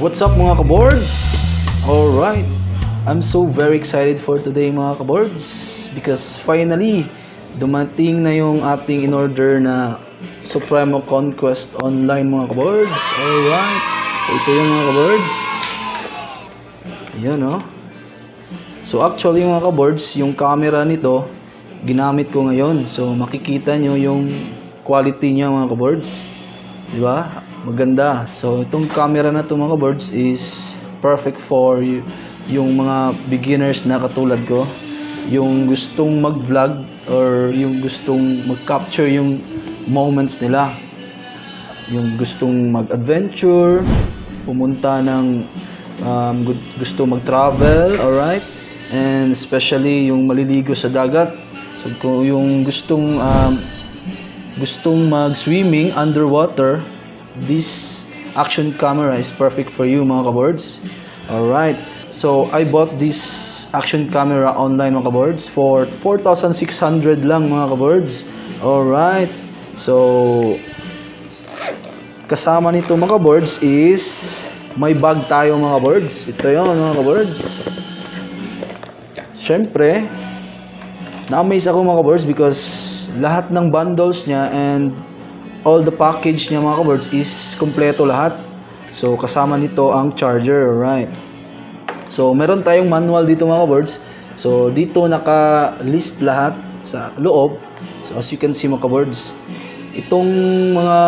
What's up mga kaboards? Alright, I'm so very excited for today mga kaboards because finally, dumating na yung ating in-order na Supremo Conquest online mga kaboards. Alright, so ito yung mga kaboards. Ayan o. So actually mga kaboards, yung camera nito, ginamit ko ngayon. So makikita nyo yung quality niya mga kaboards. Diba? Maganda. So, itong camera na ito mga kaboards is perfect for yung mga beginners na katulad ko. Yung gustong mag-vlog or yung gustong mag-capture yung moments nila. Yung gustong mag-adventure, pumunta ng gusto mag-travel, alright? And especially yung maliligo sa dagat. So, kung yung gustong mag-swimming underwater, this action camera is perfect for you mga kaboards. Alright, so I bought this action camera online mga kaboards for 4,600 lang mga kaboards. Alright, so kasama nito mga kaboards is may bag tayo mga kaboards. Ito yun mga kaboards. Syempre na-amaze ako mga kaboards because lahat ng bundles niya and all the package niya mga kaboards is kompleto lahat. So kasama nito ang charger, right? So meron tayong manual dito mga kaboards. So dito naka-list lahat sa loob. So as you can see mga kaboards, itong mga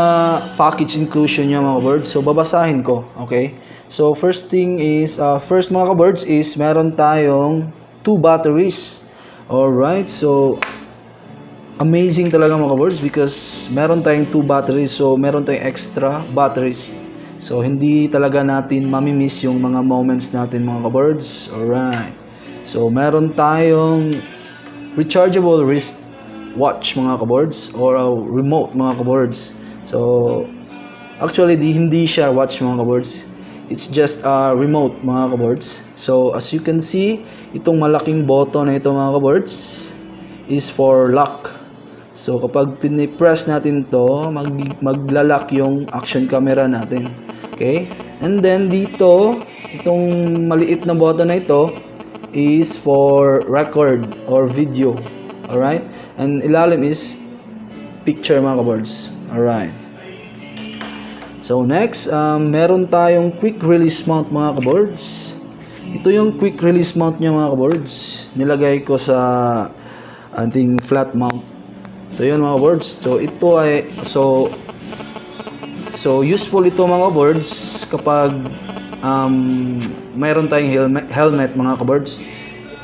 package inclusion niya mga kaboards. So babasahin ko, okay? So first thing is, first mga kaboards is meron tayong 2 batteries. Alright, so amazing talaga mga kaboards because meron tayong 2 batteries, so meron tayong extra batteries. So hindi talaga natin mamimiss yung mga moments natin mga kaboards. Alright. So meron tayong rechargeable wrist watch mga kaboards or remote mga kaboards. So actually hindi siya watch mga kaboards. It's just a remote mga kaboards. So as you can see, itong malaking button na ito mga kaboards is for lock. So kapag pinipress natin to, maglalak yung action camera natin. Okay? And then dito, itong maliit na button na ito is for record or video. Alright? And ilalim is picture mga kaboards. Alright. So next, meron tayong quick release mount mga kaboards. Ito yung quick release mount niya mga kaboards. Nilagay ko sa ating flat mount. Ito yun mga kaboards. So ito ay so useful ito mga kaboards kapag mayroon tayong helmet mga kaboards.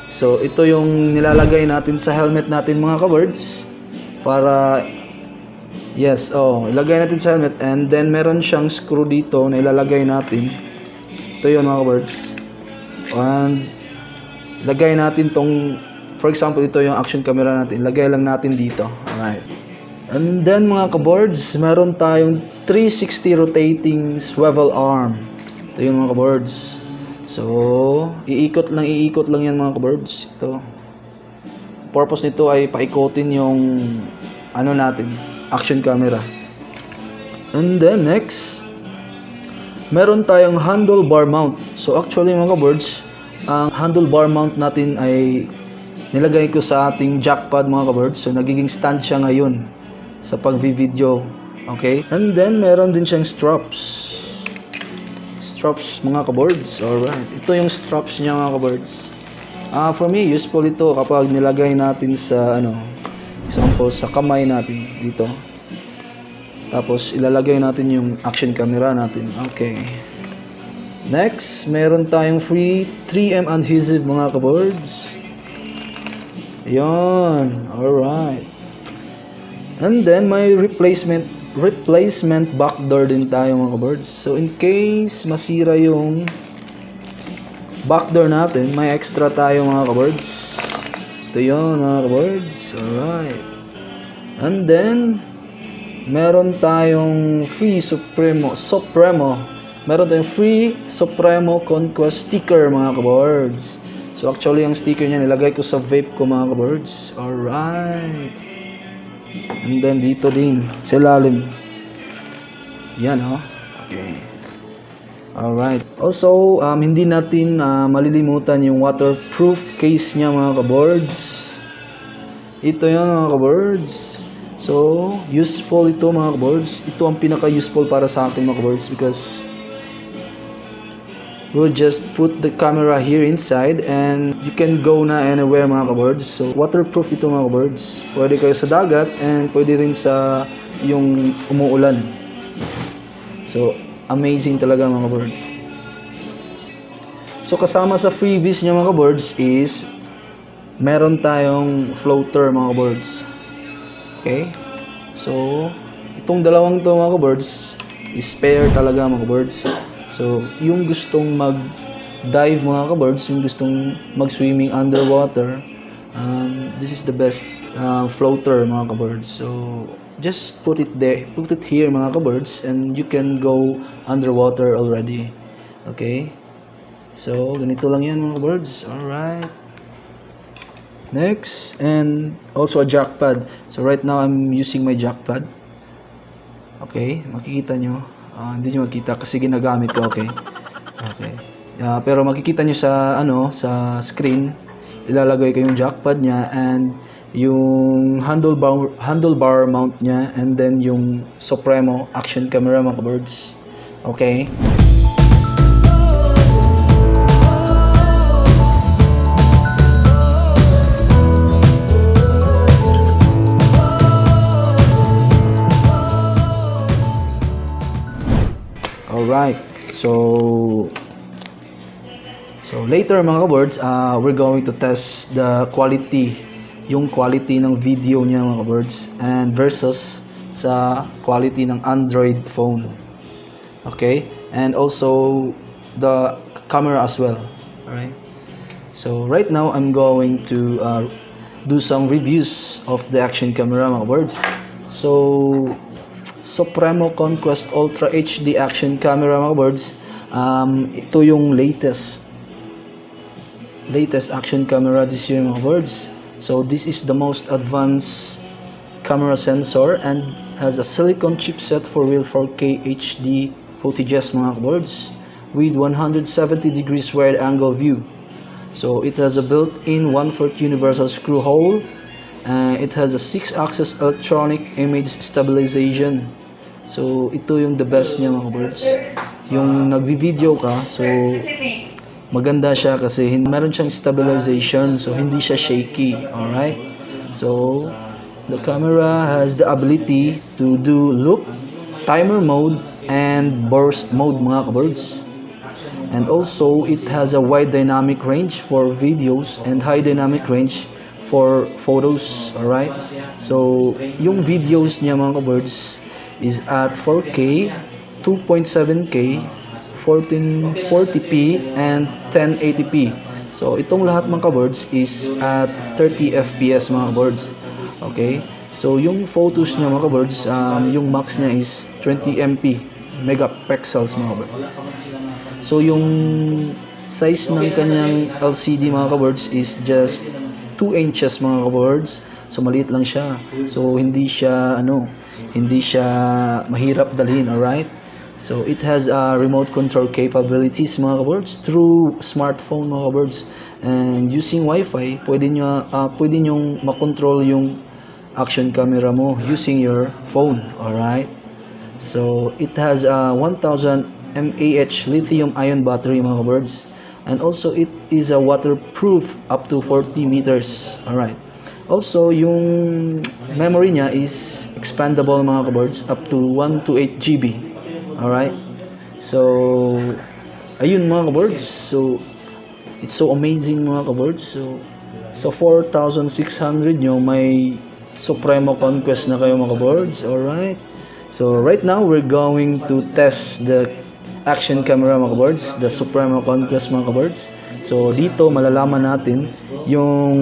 So ito yung nilalagay natin sa helmet natin mga kaboards para ilagay natin sa helmet, and then meron siyang screw dito na ilalagay natin. Ito yun mga kaboards. And lagay natin tong, for example, ito yung action camera natin. Lagay lang natin dito. Alright. And then mga kaboards, meron tayong 360 rotating swivel arm. Ito yung mga kaboards. So, iikot lang yan mga kaboards. Ito. Purpose nito ay paikotin yung natin, action camera. And then next, meron tayong handlebar mount. So actually mga kaboards, ang handlebar mount natin ay nilagay ko sa ating jackpad mga kaboards. So nagiging stand siya ngayon sa pag-video. Okay? And then meron din siyang straps. Straps mga kaboards. Alright. Ito yung straps niya mga kaboards. For me, useful ito kapag nilagay natin sa example sa kamay natin dito. Tapos ilalagay natin yung action camera natin. Okay. Next, meron tayong free 3M adhesive mga kaboards. Ayan. Alright. And then may replacement backdoor din tayo mga kabards. So in case masira yung backdoor natin, may extra tayo mga kabards. Ito yun mga kabards. Alright. And then meron tayong free Supremo. Meron tayong free Supremo Conquest sticker mga kabards. So actually ang sticker niya nilagay ko sa vape ko mga kabards. Alright. And then dito din sa ilalim. Yan oh. Okay. Alright. Also, hindi natin malilimutan yung waterproof case niya mga kabards. Ito yan mga kabards. So, useful ito mga kabards. Ito ang pinaka-useful para sa akin mga kabards because we'll just put the camera here inside and you can go na anywhere mga kabards. So, waterproof ito mga kabards. Pwede kayo sa dagat and pwede rin sa yung umuulan. So, amazing talaga mga kabards. So, kasama sa freebies niya mga kabards is meron tayong floater mga kabards. Okay? So, itong dalawang to mga kabards is spare talaga mga kabards. So, yung gustong mag-dive mga kabards, yung gustong mag-swimming underwater, this is the best floater mga kabards. So, just put it there, put it here mga kabards, and you can go underwater already. Okay? So, ganito lang yan mga kabards. Alright. Next, and also a jack pad. So, right now, I'm using my jack pad. Okay? Makikita nyo. Hindi nyo makita kasi ginagamit ko, okay? Okay. Pero makikita nyo sa, sa screen, ilalagay ko yung jack pad niya and yung handlebar mount niya and then yung Supremo action camera mga kabards. Okay? Alright, so later mga kabards, we're going to test the quality, yung quality ng video niya mga kabards, and versus sa quality ng Android phone. Okay, and also the camera as well. Alright, so right now I'm going to do some reviews of the action camera mga kabards. So Supremo Conquest Ultra HD action camera mga kabards. Ito yung latest action camera this year mga kabards. So this is the most advanced camera sensor and has a silicon chipset for real 4K HD footages mga kabards with 170 degrees wide angle view. So it has a built-in 1/4 universal screw hole. It has a 6-axis electronic image stabilization. So, ito yung the best niya mga kabards. Yung nagvi-video ka, so maganda siya kasi meron siyang stabilization. So, hindi siya shaky. Alright? So, the camera has the ability to do loop, timer mode, and burst mode mga kabards. And also, it has a wide dynamic range for videos and high dynamic range for photos. Alright, so yung videos niya mga kabards is at 4K, 2.7K, 1440p, and 1080p. So itong lahat mga kabards is at 30 fps mga kabards. Okay, so yung photos niya mga kabards, yung max niya is 20 megapixels mga kabards. So yung size ng kanyang LCD mga kabards is just 2 inches mga kabards. So maliit lang siya. So hindi siya mahirap dalhin, alright? So it has remote control capabilities mga kabards through smartphone mga kabards. And using WiFi, pwede nyong makontrol yung action camera mo using your phone, alright? So it has a 1000 mAh lithium-ion battery mga kabards. And also it is a waterproof up to 40 meters. Alright. Also yung memory niya is expandable mga kabards up to 128 GB. Alright. So ayun mga kabards. So it's so amazing mga kabards. So sa 4,600 nyo may Supremo Conquest na kayo mga boards. Alright. So right now we're going to test the action camera mga boards, the Supremo Conquest mga boards. So dito malalaman natin yung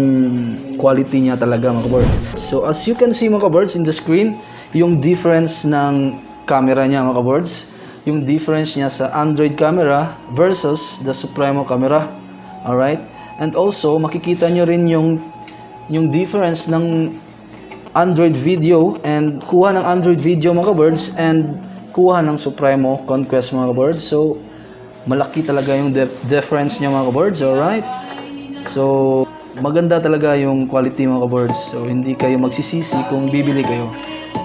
quality niya talaga mga boards. So as you can see mga boards in the screen, yung difference ng camera niya mga boards, yung difference niya sa Android camera versus the Supremo camera. Alright? And also makikita nyo rin yung difference ng Android video and kuha ng Android video mga birds and kuha ng Supremo Conquest mga birds. So malaki talaga yung difference niya mga birds. Alright, so maganda talaga yung quality mga birds. So hindi kayo magsisisi kung bibili kayo.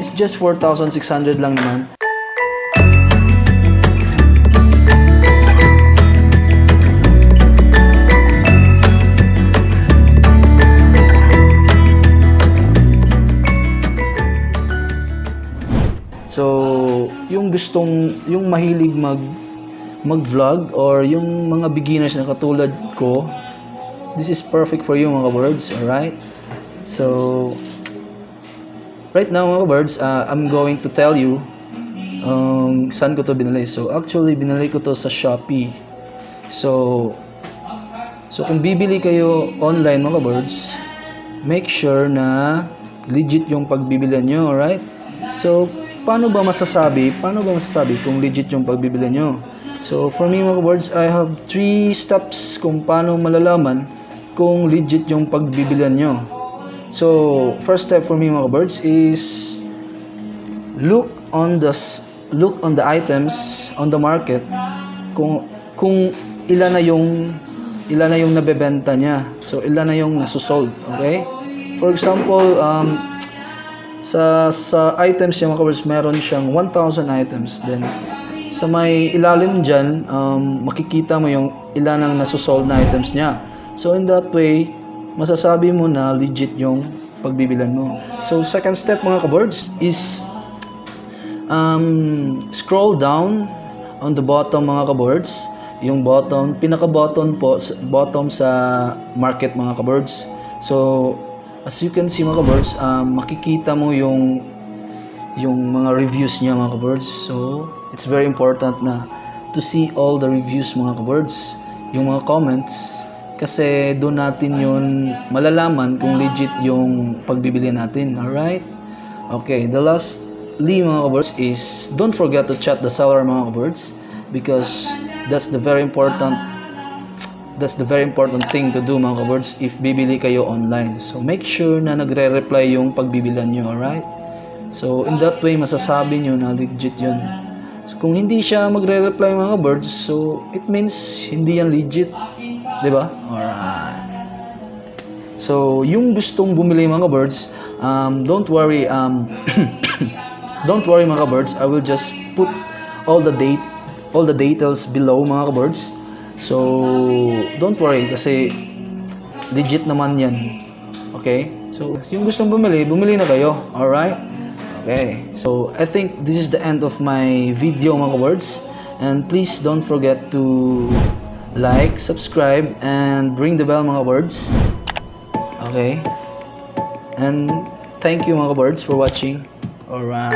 It's just 4,600 lang naman. So, yung mahilig mag-vlog or yung mga beginners na katulad ko, this is perfect for you mga birds, alright? So, right now mga birds, I'm going to tell you saan ko to binili. So, actually, binili ko to sa Shopee. So kung bibili kayo online mga birds, make sure na legit yung pagbibilihan nyo, alright? So, paano ba masasabi kung legit yung pagbibili nyo? So, for me mga boards, I have 3 steps kung paano malalaman kung legit yung pagbibilihan nyo. So, first step for me mga boards is look on the items on the market kung ilan na yung nabebenta niya. So, ilan na yung nasusold, okay? For example, sa items niya mga boards, meron siyang 1,000 items. Then sa may ilalim dyan, makikita mo yung ilan ang nasusold na items niya. So in that way, masasabi mo na legit yung pagbibilan mo. So second step mga kaboards is scroll down on the bottom mga kaboards. Yung bottom, pinaka-bottom po, bottom sa market mga kaboards. So as you can see mga kaboards, makikita mo yung mga reviews niya mga kaboards. So it's very important na to see all the reviews mga kaboards, yung mga comments, kasi doon natin yun malalaman kung legit yung pagbibili natin. Alright? Okay, the lastly mga kaboards is don't forget to chat the seller mga kaboards, because that's the very important thing to do mga kaboards if bibili kayo online. So make sure na nagre-reply yung pagbibilan nyo, alright? So in that way, masasabi nyo na legit yun. So, kung hindi siya magre-reply mga kaboards, so it means hindi yan legit, diba? Alright. So yung gustong bumili mga kaboards, don't worry don't worry mga kaboards, I will just put all the details below mga kaboards. So, don't worry kasi legit naman yan. Okay? So, yung gustong bumili na kayo. Alright? Okay. So, I think this is the end of my video mga kaboards. And please don't forget to like, subscribe, and ring the bell mga kaboards. Okay? And thank you mga kaboards for watching. Alright.